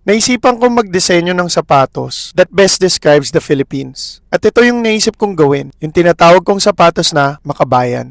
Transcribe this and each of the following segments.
Naisipan kong magdisenyo ng sapatos that best describes the Philippines. At ito yung naisip kong gawin, yung tinatawag kong sapatos na makabayan.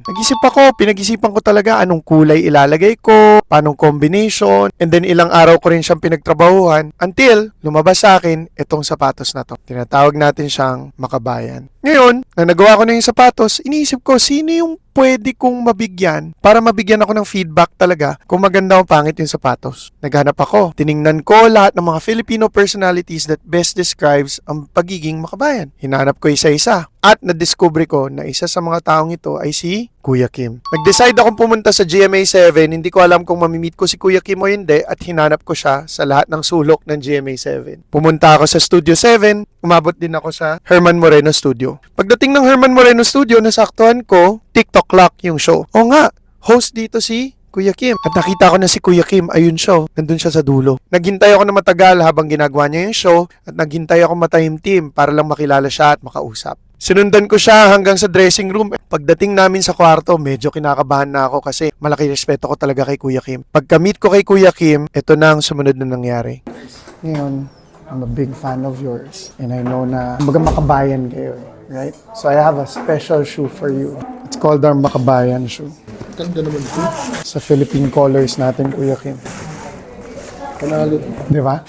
Pinag-isipan ko talaga anong kulay ilalagay ko, paanong combination, and then ilang araw ko rin siyang pinagtrabahuhan until lumabas sa akin itong sapatos na to. Tinatawag natin siyang makabayan. Ngayon, na nagawa ko na yung sapatos, iniisip ko sino yung pwede kong mabigyan para mabigyan ako ng feedback talaga kung maganda o pangit yung sapatos. Naghanap ako. Tiningnan ko lahat ng mga Filipino personalities that best describes ang pagiging makabayan. Hinanap ko isa-isa. At nadiscover ko na isa sa mga taong ito ay si Kuya Kim. Nag-decide akong pumunta sa GMA7. Hindi ko alam kung mamimit ko si Kuya Kim o hindi at hinanap ko siya sa lahat ng sulok ng GMA7. Pumunta ako sa Studio 7. Umabot din ako sa Herman Moreno Studio. Pagdating ng Herman Moreno Studio, nasaktuhan ko TikTok Clock yung show. O nga, host dito si Kuya Kim. At nakita ko na si Kuya Kim, ayun siya, nandun siya sa dulo. Naghintay ako na matagal habang ginagawa niya yung show at naghintay ako matahimtim para lang makilala siya at makausap. Sinundan ko siya hanggang sa dressing room. Pagdating namin sa kwarto, medyo kinakabahan na ako kasi malaki respeto ko talaga kay Kuya Kim. Pagka-meet ko kay Kuya Kim, ito na ang sumunod na nangyari. Ngayon, I'm a big fan of yours. And I know na makabayan kayo, right? So I have a special shoe for you. It's called our Makabayan shoe. Ganda naman ito. Sa Philippine colors natin, Kuya Kim. Panalo. Di ba?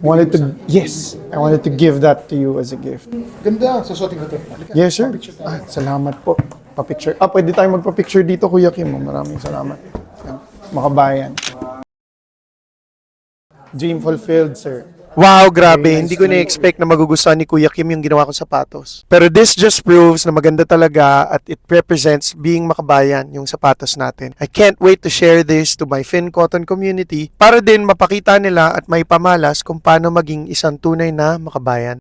I wanted to give that to you as a gift. Ganda. Susuotin ko ito. Halika. Yes, sir. Papicture tayo. Salamat po. Pa-picture. Pwede tayo magpa-picture dito, Kuya Kim. Maraming salamat. Makabayan. Dream fulfilled, sir. Wow, grabe. Hindi ko na-expect na magugustuhan ni Kuya Kim yung ginawa kong sapatos. Pero this just proves na maganda talaga at it represents being makabayan yung sapatos natin. I can't wait to share this to my Fin Cotton community para din mapakita nila at may pamalas kung paano maging isang tunay na makabayan.